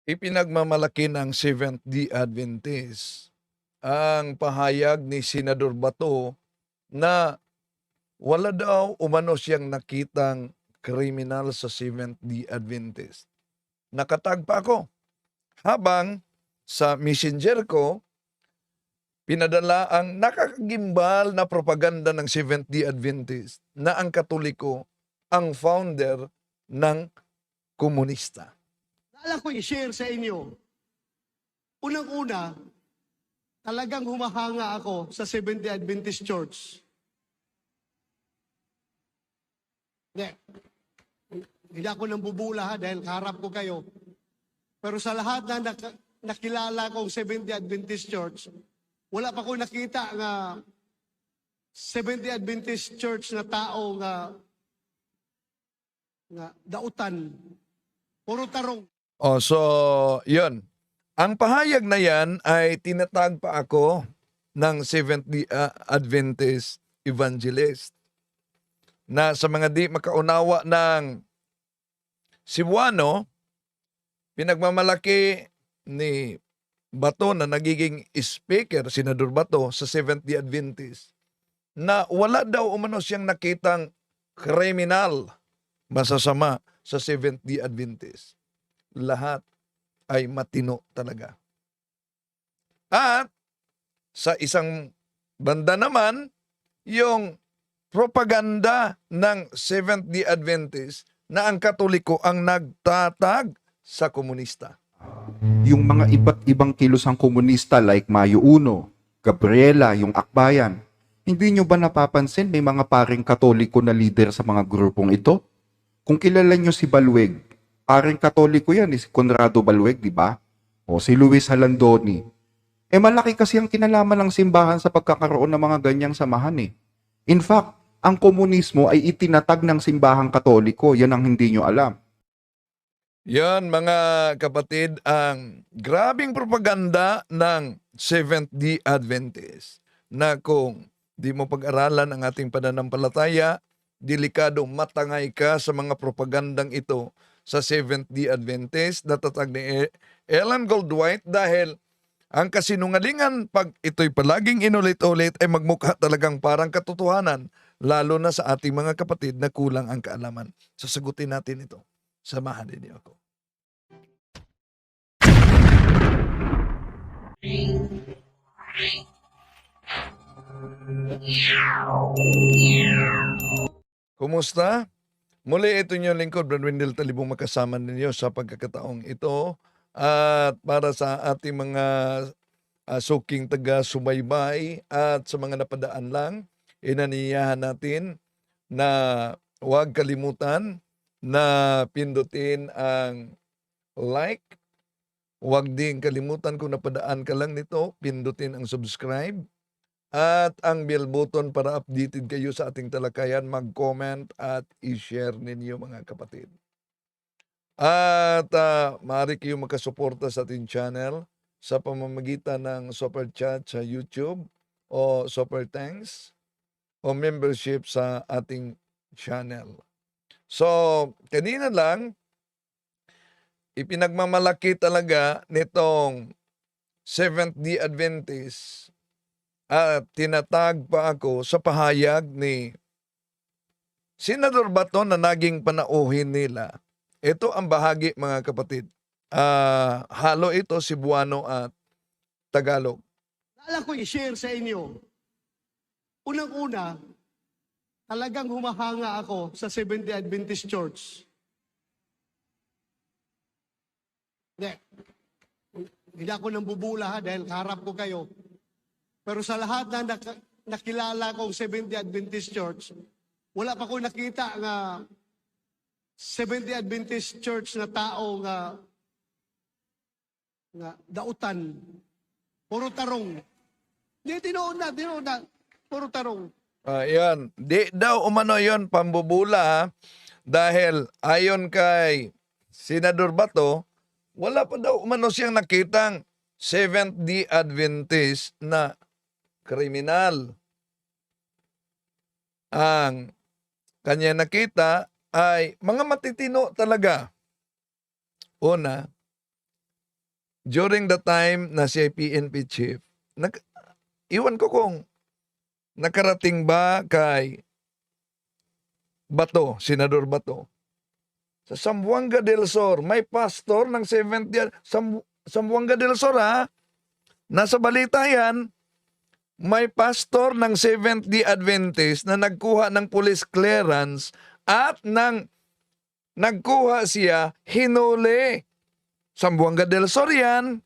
Ipinagmamalaki ng Seventh-day Adventist ang pahayag ni Senador Bato na wala daw umano siyang nakitang kriminal sa Seventh-day Adventist. Nakatag pa ako habang sa messenger ko pinadala ang nakakagimbal na propaganda ng Seventh-day Adventist na ang Katoliko ang founder ng komunista. Naalala ko i-share sa inyo. Unang-una, talagang humahanga ako sa Seventh-day Adventist Church. Hindi ako nambubula dahil kaharap ko kayo. Pero sa lahat na nakilala kong Seventh-day Adventist Church, wala pa ko nakita nga Seventh-day Adventist Church na tao nga dautan. Puro tarong. So, yun. Ang pahayag na yan ay tinatag pa ako ng Seventh-day Adventist Evangelist na sa mga di makaunawa ng Cebuano, pinagmamalaki ni Bato na nagiging speaker, Senador Bato, sa Seventh-day Adventist na wala daw umano siyang nakitang kriminal, masasama sa Seventh-day Adventist. Lahat ay matino talaga. At sa isang banda naman, yung propaganda ng Seventh-day Adventist na ang Katoliko ang nagtatag sa komunista. Yung mga iba't ibang kilosang komunista like Mayo Uno, Gabriela, yung Akbayan, hindi nyo ba napapansin may mga paring Katoliko na leader sa mga grupong ito? Kung kilala nyo si Balueg, paring Katoliko yan, si Conrado Balueg, di ba? O si Luis Halandoni. Malaki kasi ang kinalaman ng simbahan sa pagkakaroon ng mga ganyang samahan eh. In fact, ang komunismo ay itinatag ng simbahang Katoliko, yan ang hindi nyo alam. Yan mga kapatid, ang grabing propaganda ng Seventh-day Adventist na kung di mo pag-aralan ang ating pananampalataya, delikado matangay ka sa mga propagandang ito sa Seventh-day Adventist na tatag ni Ellen Goldwhite dahil ang kasinungalingan pag ito'y palaging inulit-ulit ay magmukha talagang parang katotohanan, lalo na sa ating mga kapatid na kulang ang kaalaman. Sasagutin natin ito. Samahan ninyo ako. Kumusta? Muli ito yung lingkod, Brad Wendell Talibong, makasama ninyo sa pagkakataong ito. At para sa ating mga suking taga-subaybay at sa mga napadaan lang, inaniyahan natin na huwag kalimutan na pindutin ang like. Huwag din kalimutan kung napadaan ka lang nito, pindutin ang subscribe at ang bell button para updated kayo sa ating talakayan, mag-comment at i-share ninyo mga kapatid. At maaari kayo makasuporta sa ating channel sa pamamagitan ng Super Chat sa YouTube o Super Thanks o membership sa ating channel. So, kanina lang, ipinagmamalaki talaga nitong Seventh-day Adventist at tinatag pa ako sa pahayag ni Senador Bato na naging panauhin nila. Ito ang bahagi mga kapatid. Halo ito Cebuano at Tagalog. Naalala ko i-share sa inyo. Unang-una, talagang humahanga ako sa Seventh-day Adventist Church. Hindi ako nambubula dahil kaharap ko kayo. Pero sa lahat na nakilala kong Seventh-day Adventist Church, wala pa ko nakita nga Seventh-day Adventist Church na tao nga dautan. Puro tarong. Di, tinoon na. Puro tarong. Yan. Di daw umano yon pambubula dahil ayon kay Senador Bato, wala pa daw umano siyang nakitang Seventh-day Adventist na kriminal. Ang kanya nakita ay mga matitino talaga. Una, during the time na siya PNP chief, iwan ko kung nakarating ba kay Bato, Senador Bato. Sa Zamboanga del Sur, may pastor ng 70 Zamboanga del Sur ha. Nasa balita yan, may pastor ng Seventh-day Adventist na nagkuha ng police clearance at nagkuha siya, hinuli. Zamboanga del Sur yan.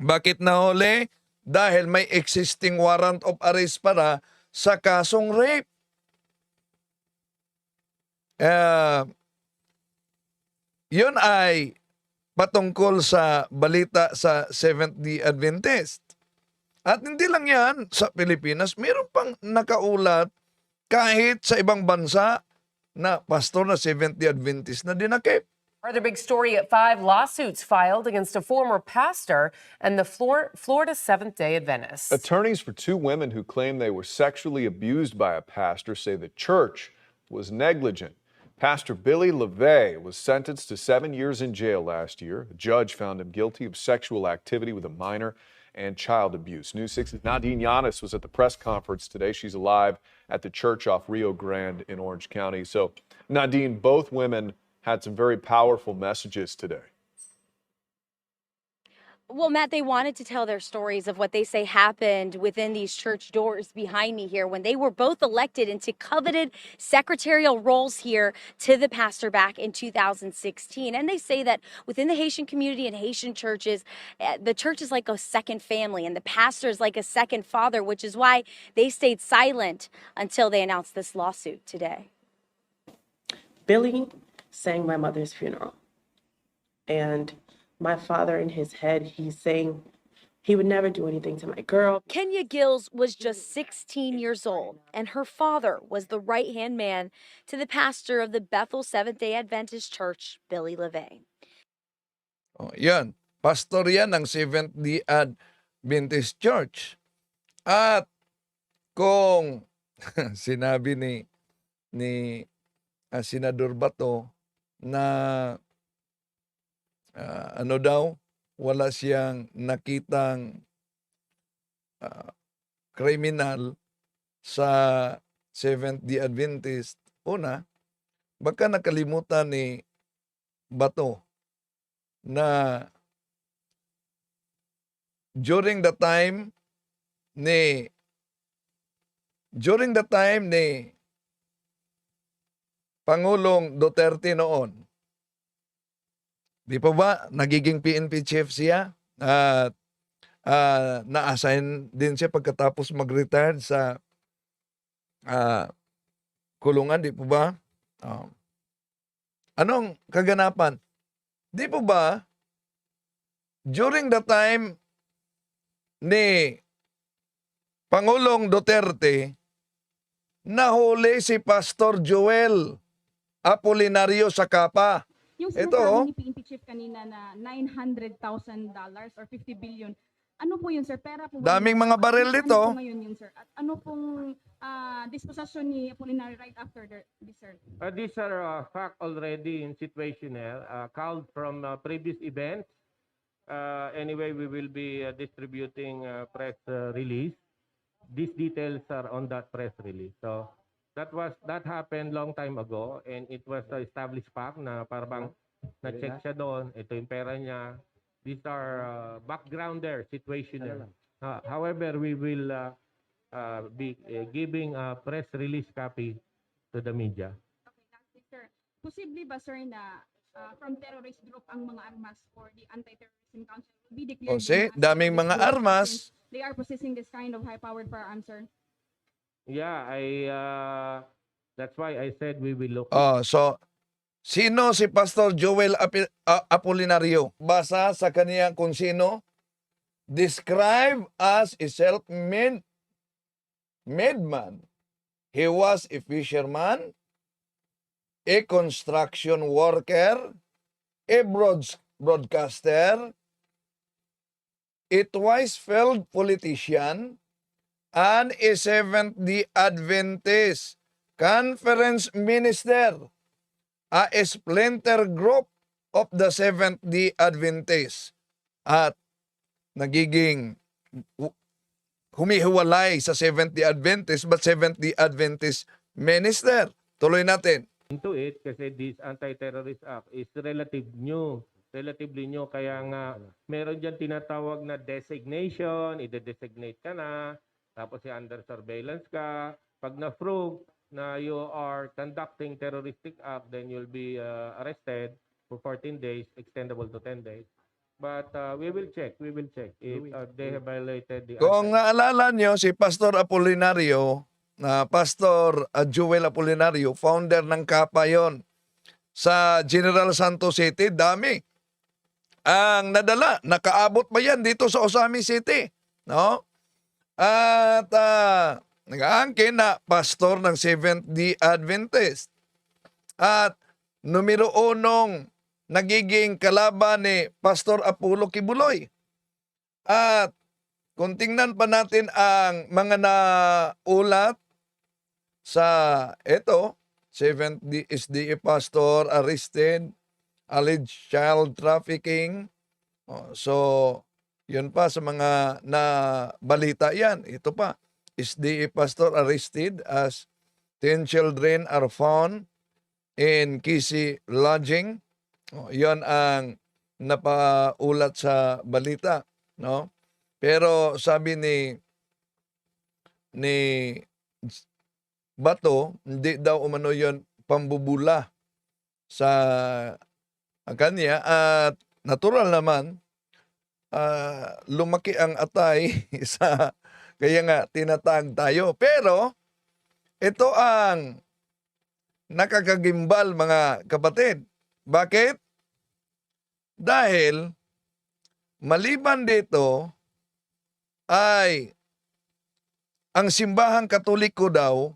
Bakit nahuli? Dahil may existing warrant of arrest para sa kasong rape. Yun ay patungkol sa balita sa Seventh-day Adventist. At hindi lang yan sa Pilipinas, mayroon pang nakaulat kahit sa ibang bansa na pastor na Seventh-day Adventist na dinakip. Another big story at 5, lawsuits filed against a former pastor and the Florida Seventh-day Adventists. Attorneys for two women who claim they were sexually abused by a pastor say the church was negligent. Pastor Billy LeVay was sentenced to 7 years in jail last year. A judge found him guilty of sexual activity with a minor and child abuse. News 6's Nadine Yanis was at the press conference today. She's alive at the church off Rio Grande in Orange County. So, Nadine, both women had some very powerful messages today. Well, Matt, they wanted to tell their stories of what they say happened within these church doors behind me here when they were both elected into coveted secretarial roles here to the pastor back in 2016. And they say that within the Haitian community and Haitian churches, the church is like a second family and the pastor is like a second father, which is why they stayed silent until they announced this lawsuit today. Billy sang my mother's funeral. And my father, in his head, he's saying he would never do anything to my girl. Kenya Gills was just 16 years old, and her father was the right-hand man to the pastor of the Bethel Seventh-day Adventist Church, Billy LeVay. Oh, yan. Pastor yan ng Seventh-day Adventist Church. At kung sinabi ni Senador Bato na ano daw, wala siyang nakitang kriminal sa Seventh-day Adventist. Una, baka nakalimutan ni Bato na during the time ni Pangulong Duterte noon, di pa ba nagiging PNP chief siya? At na-assign din siya pagkatapos mag-retire sa kulungan, di po ba? Anong kaganapan? Di po ba during the time ni Pangulong Duterte, nahuli si Pastor Joel Apolinario sa Kapa. Yung Ito, sinasabi ni PNP Chief kanina na $900,000 or 50 billion, ano po yun, sir? Pera po ba Daming yun? mga baril Ano dito. po ngayon yun, sir? At ano pong disposition ni Apolinario right after this, sir? These are fact already in situational, called from previous events. Anyway, we will be distributing press release. These details are on that press release. So that happened long time ago, and it was established fact na parang na-check siya doon. Ito yung pera niya. These are backgrounder situational. However, we will be giving a press release copy to the media. Okay, lastly, sir. Posible ba, sir, na from terrorist group ang mga armas for the Anti-Terrorism Council will be declared? Kasi as daming mga terrorist armas. since they are possessing this kind of high-powered firearms, sir? Yeah, that's why I said we will look. So, sino si Pastor Joel Apolinario? Basa sa kanya kung sino. Described as a self-made man. He was a fisherman, a construction worker, a broadcaster, a twice-failed politician, and a Seventh-day Adventist conference minister, a splinter group of the Seventh-day Adventist. at nagiging humihiwalay sa Seventh-day Adventist but Seventh-day Adventist minister. Tuloy natin. into it kasi this Anti-Terrorist Act is relatively new, kaya nga meron dyan tinatawag na designation, ide-designate ka na, tapos under surveillance ka. Pag na-prove na you are conducting terroristic act, then you'll be arrested for 14 days, extendable to 10 days. But we will check if they have violated the Kung naalala nyo, si Pastor Apolinario, Pastor Joel Apolinario, founder ng Kapa yon sa General Santos City, dami ang nadala. Nakaabot ba yan dito sa Osami City? No? At nag-aangkin na pastor ng Seventh-day Adventist. At numero 1 nagiging kalaban ni Pastor Apollo Kibuloy. At kung tingnan pa natin ang mga naulat sa ito, Seventh-day SDA pastor arrested, alleged child trafficking. So, yun pa sa mga balita yan. Ito pa, SDA pastor arrested as 10 children are found in Kisi Lodging. Yun ang napaulat sa balita, no? Pero sabi ni Bato, hindi daw umano yon pambubula sa kanya at natural naman lumaki ang atay sa kaya nga tinatag tayo. Pero ito ang nakakagimbal mga kapatid. Bakit? Dahil maliban dito ay ang simbahang Katoliko daw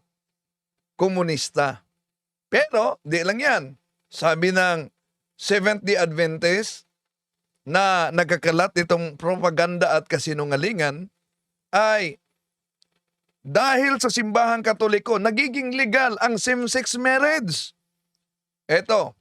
komunista. Pero di lang yan. Sabi ng Seventh-day Adventist na nagkakalat itong propaganda at kasinungalingan ay dahil sa simbahang Katoliko, nagiging legal ang same-sex marriage. Eto,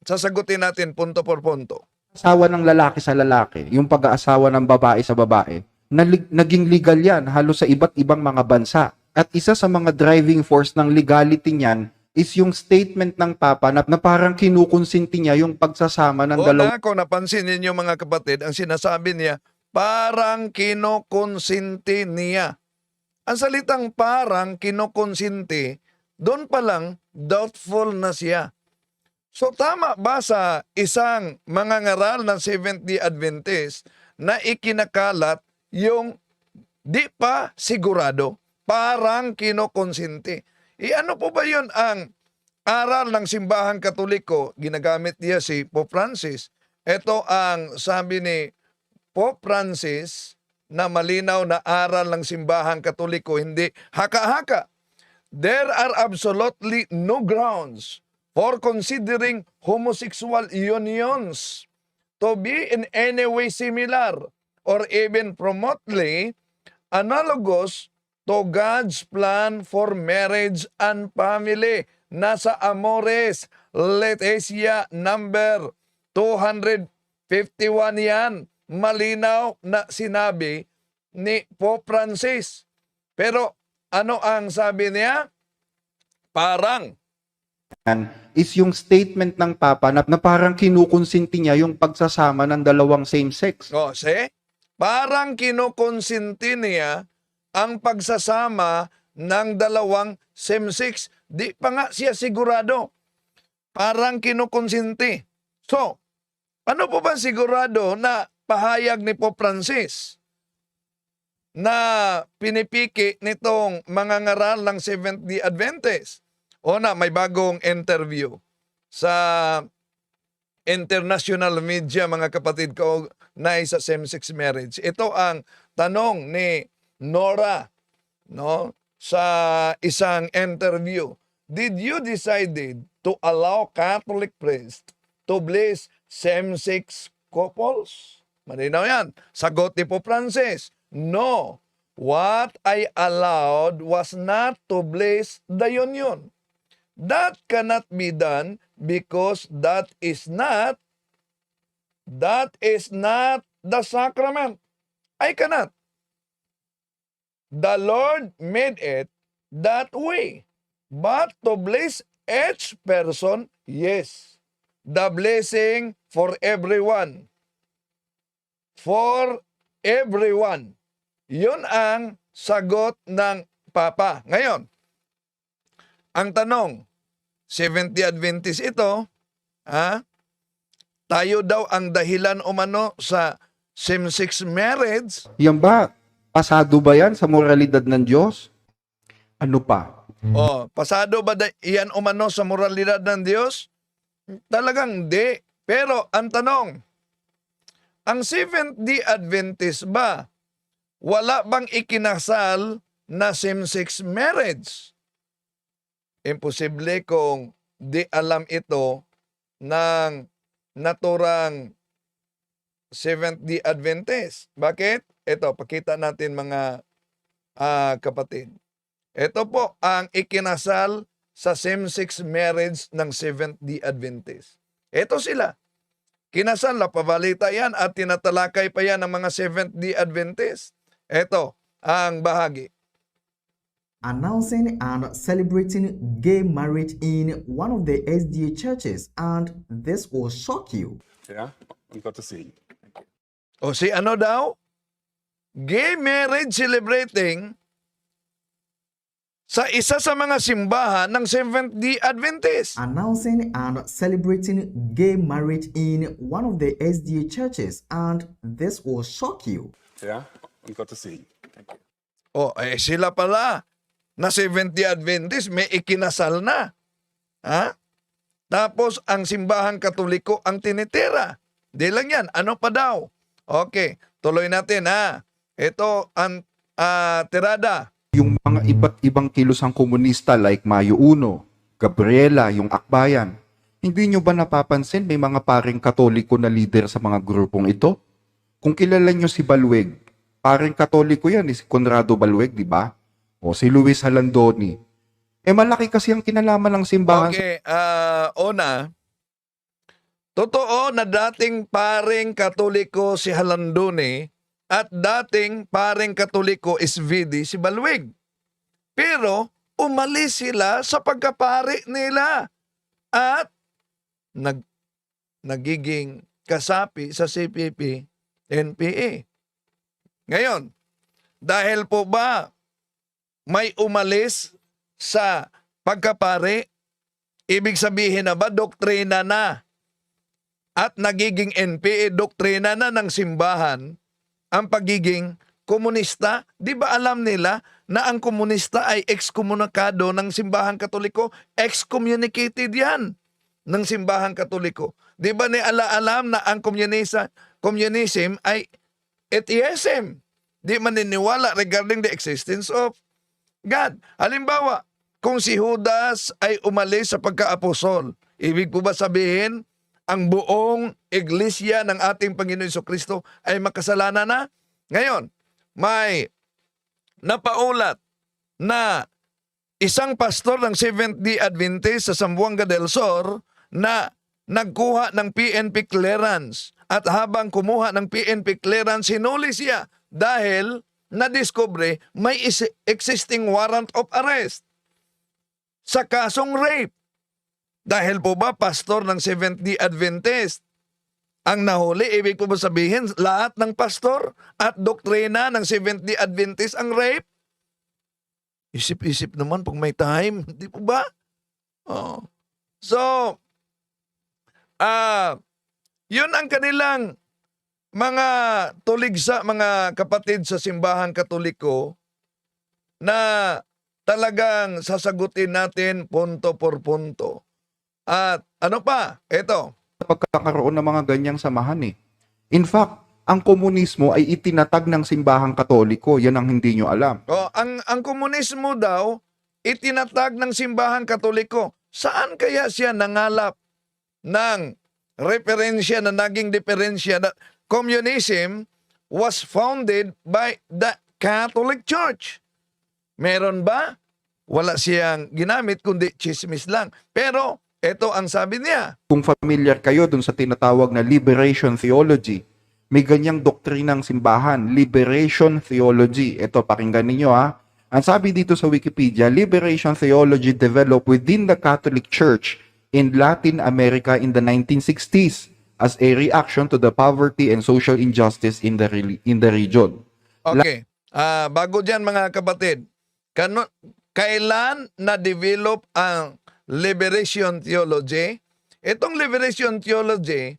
sasagutin natin punto por punto. Asawa ng lalaki sa lalaki, yung pag-aasawa ng babae sa babae, naging legal yan halos sa iba't ibang mga bansa. At isa sa mga driving force ng legality niyan is yung statement ng Papa na parang kinukonsinti niya yung pagsasama ng dalawang... Kung napansin ninyo mga kapatid, ang sinasabi niya, parang kinukonsinti niya. Ang salitang parang kinukonsinti, doon pa lang doubtful na siya. So tama ba sa isang mangangaral ng Seventh-day Adventist na ikinakalat yung di pa sigurado? Parang kinukonsinti. Ano po ba yun ang aral ng simbahang Katoliko? Ginagamit niya si Pope Francis. Ito ang sabi ni Pope Francis na malinaw na aral ng simbahang Katoliko, hindi haka-haka. There are absolutely no grounds for considering homosexual unions to be in any way similar or even remotely analogous to God's plan for marriage and family. Nasa Amores Laetitia number 251 yan. Malinaw na sinabi ni Pope Francis. Pero ano ang sabi niya? Parang is yung statement ng Papa na parang kinukonsinti niya yung pagsasama ng dalawang same-sex. Parang kinukonsinti niya ang pagsasama ng dalawang same-sex. Di pa nga siya sigurado. Parang kinukonsinti. So, ano po ba sigurado na pahayag ni Pope Francis na pinipiki nitong mga ngaral ng Seventh-day Adventist? May bagong interview sa international media, mga kapatid ko, na sa same-sex marriage. Ito ang tanong ni Nora, no, sa isang interview. Did you decided to allow Catholic priests to bless same-sex couples? Malinaw yan. Sagot ni Pope Francis, no. What I allowed was not to bless the union. That cannot be done because that is not That is not the sacrament. I cannot. The Lord made it that way. But to bless each person, yes. The blessing for everyone. For everyone. Yun ang sagot ng Papa. Ngayon, ang tanong, Seventh-day Adventist ito, tayo daw ang dahilan umano sa same-sex marriage. Yan ba? Pasado ba yan sa moralidad ng Diyos? Ano pa? Pasado ba iyan umano sa moralidad ng Diyos? Talagang hindi. Pero ang tanong, ang Seventh-day Adventist ba, wala bang ikinasal na same-sex marriage? Imposible kung di alam ito ng naturang Seventh-day Adventist. Bakit? Ito, pakita natin mga kapatid. Ito po ang ikinasal sa same-sex marriage ng Seventh-day Adventist. Ito sila. Kinasal, napabalita yan at tinatalakay pa yan ng mga Seventh-day Adventist. Ito ang bahagi. Announcing and celebrating gay marriage in one of the SDA churches, and this will shock you. Yeah, we got to see. O si ano daw? Gay marriage celebrating sa isa sa mga simbahan ng Seventh-day Adventist. Announcing and celebrating gay marriage in one of the SDA churches, and this will shock you. Yeah, we got to see. Thank you. Sila pala na Seventh-day Adventist may ikinasal na. Tapos ang simbahang Katoliko ang tinitira. Di lang yan. Ano pa daw? Okay, tuloy natin Ito ang tirada. Yung mga iba't ibang kilusang komunista like Mayo Uno, Gabriela, yung Akbayan, hindi nyo ba napapansin may mga paring Katoliko na leader sa mga grupong ito? Kung kilala nyo si Balueg, paring Katoliko yan, si Conrado Balueg, di ba? O si Luis Halandoni. Malaki kasi ang kinalaman ng simbahan. Okay, totoo na dating paring Katoliko si Halandoni at dating paring Katoliko SVD si Balueg. Pero umalis sila sa pagkapari nila at nagiging kasapi sa CPP, NPA. Ngayon, dahil po ba may umalis sa pagkapari, ibig sabihin na ba doktrina na at nagiging NPA, doktrina na ng simbahan ang pagiging komunista? Di ba alam nila na ang komunista ay excommunicado ng simbahang Katoliko? Excommunicated yan ng simbahang Katoliko. Di ba alam na ang communism ay atheism? Di maniniwala regarding the existence of God. Halimbawa, kung si Judas ay umalis sa pagka-apostol, ibig po ba sabihin ang buong iglesia ng ating Panginoon Jesucristo ay makasalanan na? Ngayon, may napaulat na isang pastor ng Seventh-day Adventist sa Zamboanga del Sur na nagkuha ng PNP clearance at habang kumuha ng PNP clearance, sinuli siya dahil na-discover may existing warrant of arrest sa kasong rape. Dahil po ba pastor ng Seventh-day Adventist ang nahuli? Ibig po ba sabihin lahat ng pastor at doktrina ng Seventh-day Adventist ang rape? Isip-isip naman pag may time. Hindi po ba? So, yun ang kanilang mga tuligsa, mga kapatid sa simbahang Katoliko na talagang sasagutin natin punto por punto. At ano pa? Ito. Pagkakaroon ng mga ganyang samahan In fact, ang komunismo ay itinatag ng simbahang Katoliko. Yan ang hindi nyo alam. Ang komunismo daw, itinatag ng simbahang Katoliko. Saan kaya siya nangalap ng referensya na naging diferensya na communism was founded by the Catholic Church? Meron ba? Wala siyang ginamit kundi chismis lang. Pero Ito ang sabi niya. Kung familiar kayo dun sa tinatawag na liberation theology, may ganyang doktrinang simbahan, liberation theology. Ito, pakinggan ninyo ha. Ang sabi dito sa Wikipedia, liberation theology developed within the Catholic Church in Latin America in the 1960s as a reaction to the poverty and social injustice in the region. Okay. Bago dyan mga kapatid, kailan na-develop ang liberation theology? Itong liberation theology,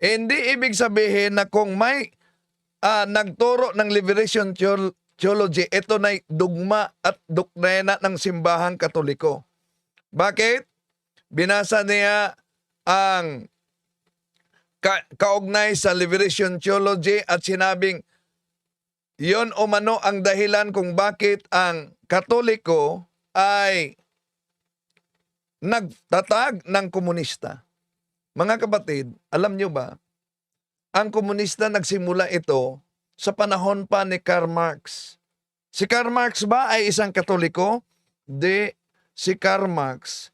hindi ibig sabihin na kung may nagturo ng liberation theology, ito na dugma at doktrina ng simbahang Katoliko. Bakit? Binasa niya ang kaugnay sa liberation theology at sinabing yon umano ang dahilan kung bakit ang Katoliko ay nagtatag ng komunista. Mga kapatid, alam nyo ba, ang komunista nagsimula ito sa panahon pa ni Karl Marx. Si Karl Marx ba ay isang Katoliko? Di, si Karl Marx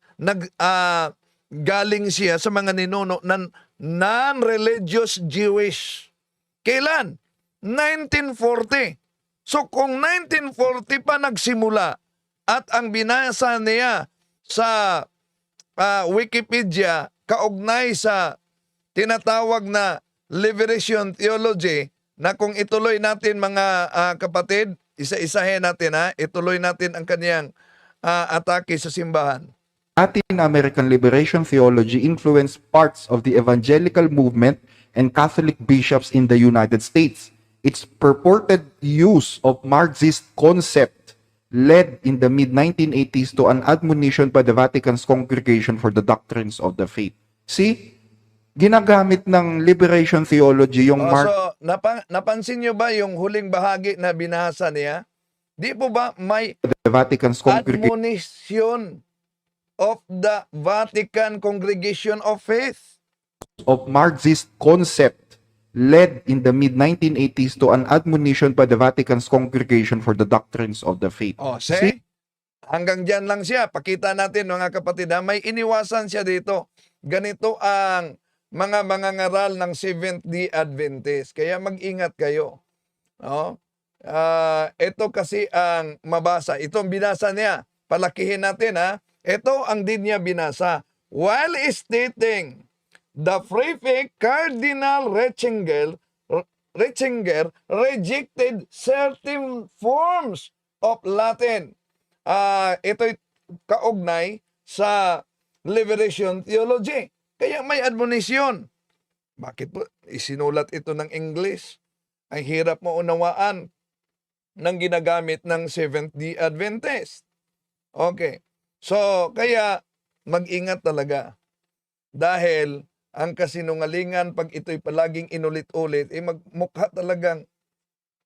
galing siya sa mga ninuno ng non-religious Jewish. Kailan? 1940. So kung 1940 pa nagsimula at ang binasa niya sa Wikipedia kaugnay sa tinatawag na liberation theology, na kung ituloy natin mga kapatid, isa-isahin natin ituloy natin ang kaniyang atake sa simbahan. Latin American liberation theology influenced parts of the evangelical movement and Catholic bishops in the United States. Its purported use of Marxist concept led in the mid-1980s to an admonition by the Vatican's Congregation for the Doctrines of the Faith. See? Ginagamit ng liberation theology yung So, napansin nyo ba yung huling bahagi na binasa niya? Di po ba may the Vatican's Congregation admonition of the Vatican Congregation of Faith? of Marxist concept led in the mid-1980s to an admonition by the Vatican's Congregation for the Doctrines of the Faith. See? Hanggang dyan lang siya. Pakita natin mga kapatid, may iniwasan siya dito. Ganito ang mga mangangaral ng Seventh-day Adventist. Kaya mag-ingat kayo. Ito kasi ang mabasa. Ito ang binasa niya. Palakihin natin Ito ang din niya binasa. While stating, the prefect Cardinal Ratzinger rejected certain forms of Latin. Ito'y kaugnay sa liberation theology. Kaya may admonition. Bakit po? Isinulat ito ng English. Ang hirap mo unawaan ng ginagamit ng Seventh-day Adventist. Okay. So, kaya mag-ingat talaga. Dahil ang kasinungalingan, pag ito'y palaging inulit-ulit, magmukha talagang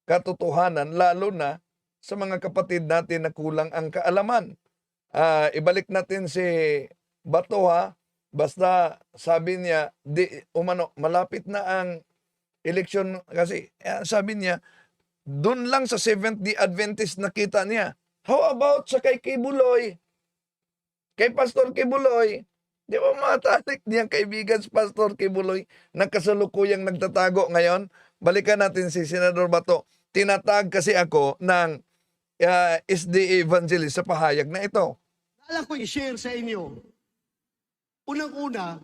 katotohanan, lalo na sa mga kapatid natin na kulang ang kaalaman. Ibalik natin si Bato basta sabi niya, malapit na ang eleksyon kasi sabi niya, doon lang sa Seventh-day Adventist nakita niya. How about sa kay Kibuloy? Kay Pastor Kibuloy? Di ba matalik niyang kaibigan si Pastor Kibuloy na kasalukuyang nagtatago ngayon? Balikan natin si Senador Bato. Tinatag kasi ako ng SDA Evangelist sa pahayag na ito. Alam ko i-share sa inyo. Unang-una,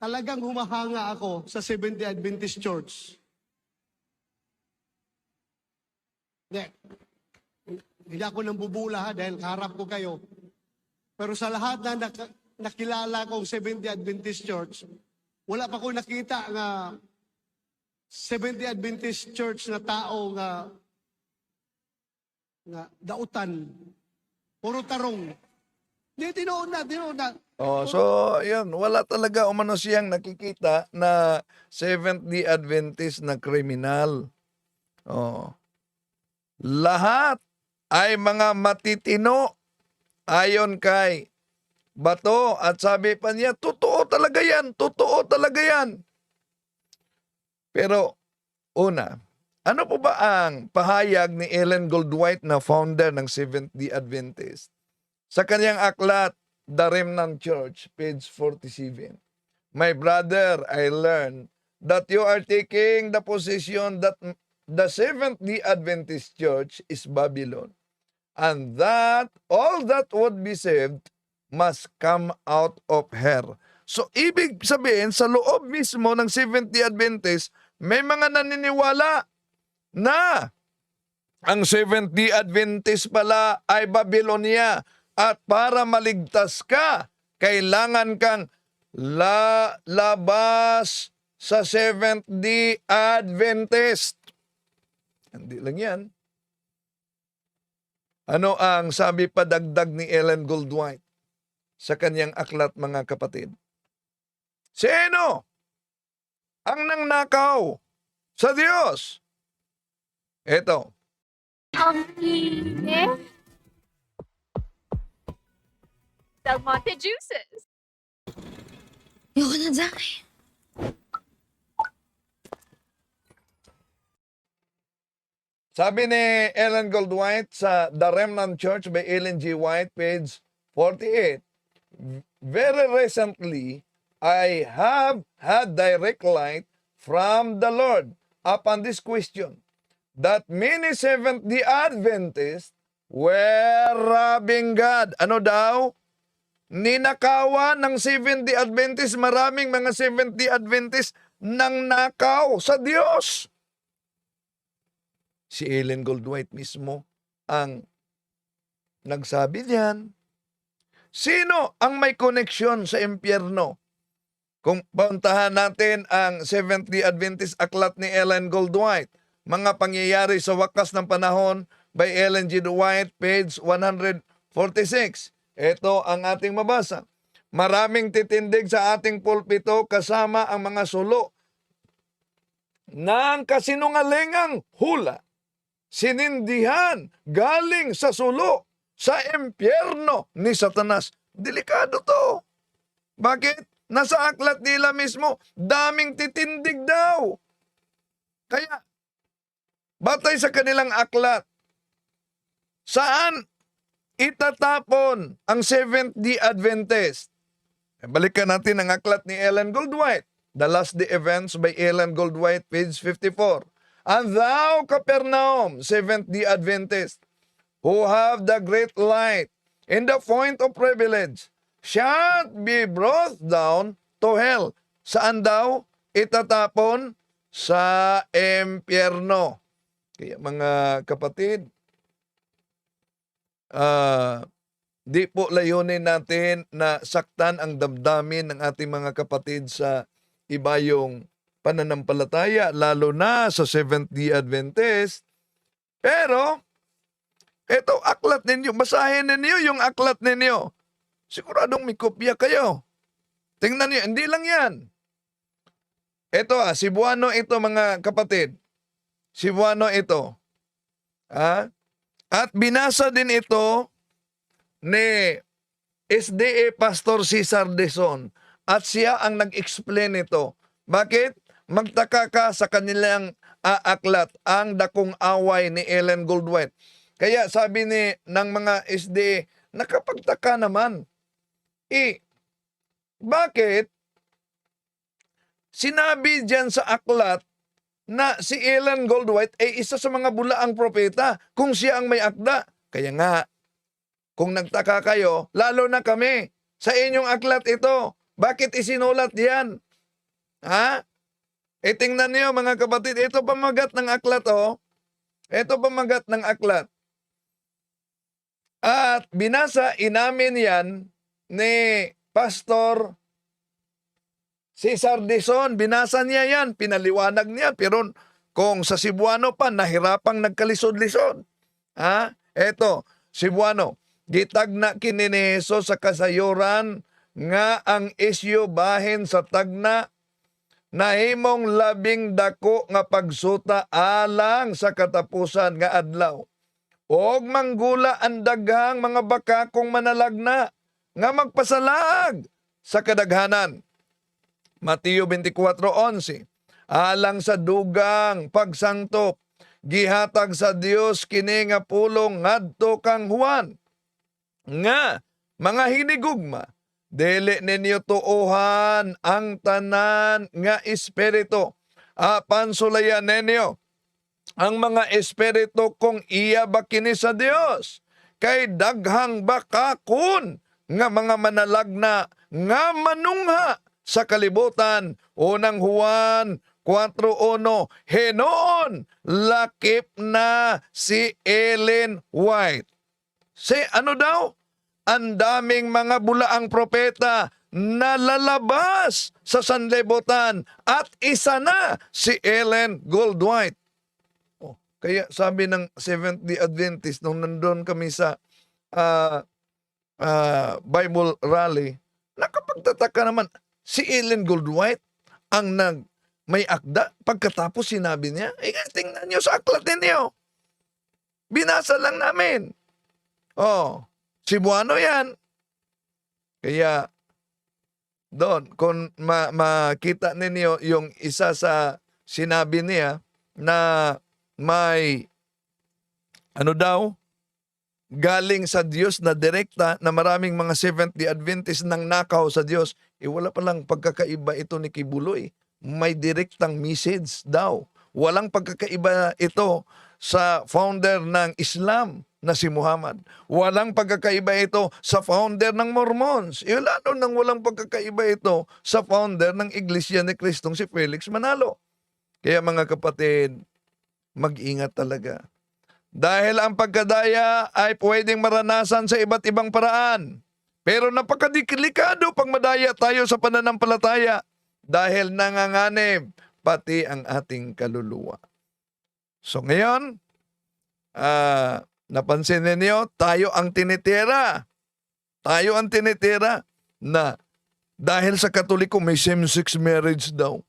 talagang humahanga ako sa Seventh-day Adventist Church. Hindi ako nang bubula dahil kaharap ko kayo. Pero sa lahat na nakilala kong Seventh-day Adventist Church, wala pa ko nakita na Seventh-day Adventist Church na tao nga dautan. Puro tarong. Di, tinoon na. So, yun, wala talaga umano siyang nakikita na Seventh-day Adventist na kriminal. Lahat ay mga matitino ayon kay Bato. At sabi pa niya, totoo talaga yan. Pero, una, ano po ba ang pahayag ni Ellen Goldwhite na founder ng Seventh-day Adventist? Sa kanyang aklat, The Remnant Church, page 47. My brother, I learned that you are taking the position that the Seventh-day Adventist Church is Babylon, and that all that would be saved must come out of her. So, ibig sabihin, sa loob mismo ng Seventh-day Adventist, may mga naniniwala na ang Seventh-day Adventist pala ay Babylonia, at para maligtas ka, kailangan kang labas sa Seventh-day Adventist. Hindi lang yan. Ano ang sabi padagdag ni Ellen Goldwhite sa kanyang aklat, mga kapatid? Sino ang nangnakaw sa Diyos? Ito. Del Monte Juices. Ayoko na, Zach. Sabi ni Ellen Goldwhite sa The Remnant Church by Ellen G. White, page 48, very recently, I have had direct light from the Lord upon this question, that many Seventh-day Adventists were robbing God. Ano daw? Ninakawan ng Seventh-day Adventists, maraming mga Seventh-day Adventists nang nakaw sa Diyos. Si Ellen Goldwhite mismo ang nagsabi diyan. Sino ang may koneksyon sa impyerno? Kung puntahan natin ang Seventh-day Adventist aklat ni Ellen Goldwhite, mga pangyayari sa wakas ng panahon by Ellen G. White, page 146. Ito ang ating mabasa. Maraming titindig sa ating pulpito kasama ang mga sulo ng kasinungalingang hula, sinindihan galing sa sulo sa impyerno ni Satanas. Delikado to. Bakit? Nasa aklat nila mismo, daming titindig daw. Kaya, batay sa kanilang aklat, saan itatapon ang Seventh-day Adventist? Balikan natin ang aklat ni Ellen Goldwhite, The Last Day Events by Ellen Goldwhite, page 54. And thou, Capernaum, Seventh-day Adventist, who have the great light in the point of privilege, shall be brought down to hell. Saan daw itatapon? Sa impyerno. Kaya mga kapatid, di po layunin natin na saktan ang damdamin ng ating mga kapatid sa ibayong pananampalataya, lalo na sa Seventh-day Adventist. Pero, ito aklat ninyo, basahin ninyo yung aklat ninyo. Siguradong may kopya kayo. Tingnan niyo, hindi lang yan. Ito Cebuano ito, mga kapatid. Cebuano ito. At binasa din ito ni SDA Pastor Cesar Dizon. At siya ang nag-explain ito. Bakit? Magtaka ka sa kanilang aklat, ang dakong away ni Ellen Goldwhite. Kaya sabi ng mga SDA, nakapagtaka naman. Bakit sinabi diyan sa aklat na si Ellen Goldwhite ay isa sa mga bulaang propeta kung siya ang may akda? Kaya nga, kung nagtaka kayo, lalo na kami, sa inyong aklat ito, bakit isinulat yan? Tingnan niyo, mga kapatid, ito pamagat ng aklat, oh. Ito pamagat ng aklat. At binasa, inamin yan ni Pastor Cesar Dizon. Binasa niya yan, pinaliwanag niya. Pero kung sa Cebuano pa, nahirapang nagkalisod-lisod. Eto, Cebuano, gitagna kini ni Jesus sa kasayuran nga ang isyu bahin sa tagna nahimong labing dako nga pagsuta alang sa katapusan nga adlaw. Og manggula ang daghang mga bakakong manalagna nga magpasalag sa kadaghanan. Mateo 24:11. Alang sa dugang pagsangtop, gihatag sa Dios kini nga pulong ngadto kang Juan, nga mga hinigugma, dili ninyo tuohan ang tanan nga espiritu. Apan sulayan ninyo ang mga espiritu kung iya ba kini sa Dios. Kay daghang bakakon nga mga manalagna nga manungha sa kalibutan. Unang Juan 4:1, henoon lakip na si Ellen White. Si ano daw? Ang daming mga bulaang propeta na lalabas sa sanlibutan at isa na si Ellen Goldwhite. Oh, kaya sabi ng Seventh-day Adventist nung nandun kami sa Bible rally, nakapagtataka naman, si Ellen Goldwhite ang may akda. Pagkatapos sinabi niya, tingnan niyo sa aklat ninyo. Binasa lang namin. Oh, Cebuano yan. Kaya, doon, kung makita ninyo yung isa sa sinabi niya na may, ano daw, galing sa Diyos na direkta na maraming mga Seventh-day Adventist nang nakaw sa Diyos, wala palang pagkakaiba ito ni Kibuloy. May direktang message daw. Walang pagkakaiba ito sa founder ng Islam na si Muhammad. Walang pagkakaiba ito sa founder ng Mormons. Lalo nang walang pagkakaiba ito sa founder ng Iglesia ni Kristong si Felix Manalo. Kaya mga kapatid, mag-ingat talaga. Dahil ang pagkadaya ay pwedeng maranasan sa iba't ibang paraan. Pero napakadelikado pag madaya tayo sa pananampalataya dahil nanganganib pati ang ating kaluluwa. So ngayon, napansin ninyo, tayo ang tinitira. Tayo ang tinitira na dahil sa Katoliko may same-sex marriage daw.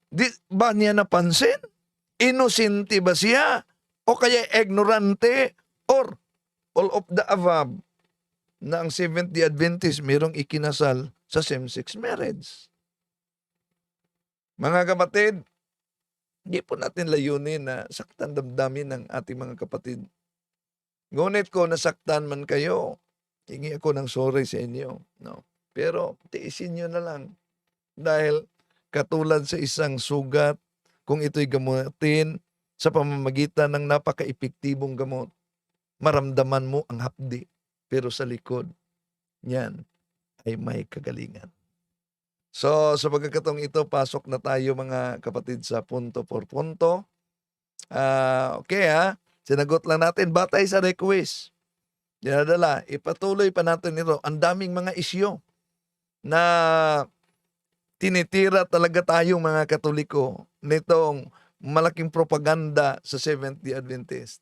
Di ba niya napansin? Inosente ba siya? O kaya ignorante? Or all of the above na ang Seventh-day Adventist mayroong ikinasal sa same-sex marriage. Mga kapatid, hindi po natin layunin na saktan damdamin ng ating mga kapatid. Ngunit ko nasaktan man kayo, hingi ako ng sorry sa inyo. No? Pero tiisin nyo na lang. Dahil katulad sa isang sugat, kung ito'y gamutin sa pamamagitan ng napaka-epektibong gamot, maramdaman mo ang hapdi. Pero sa likod, yan ay may kagalingan. So, sa pagkakataong ito, pasok na tayo mga kapatid sa punto por punto. Okay sinagot lang natin, batay sa request. Dinadala, ipatuloy pa natin ito. Ang daming mga isyo na tinitira talaga tayo mga Katoliko nitong malaking propaganda sa Seventh-day Adventist.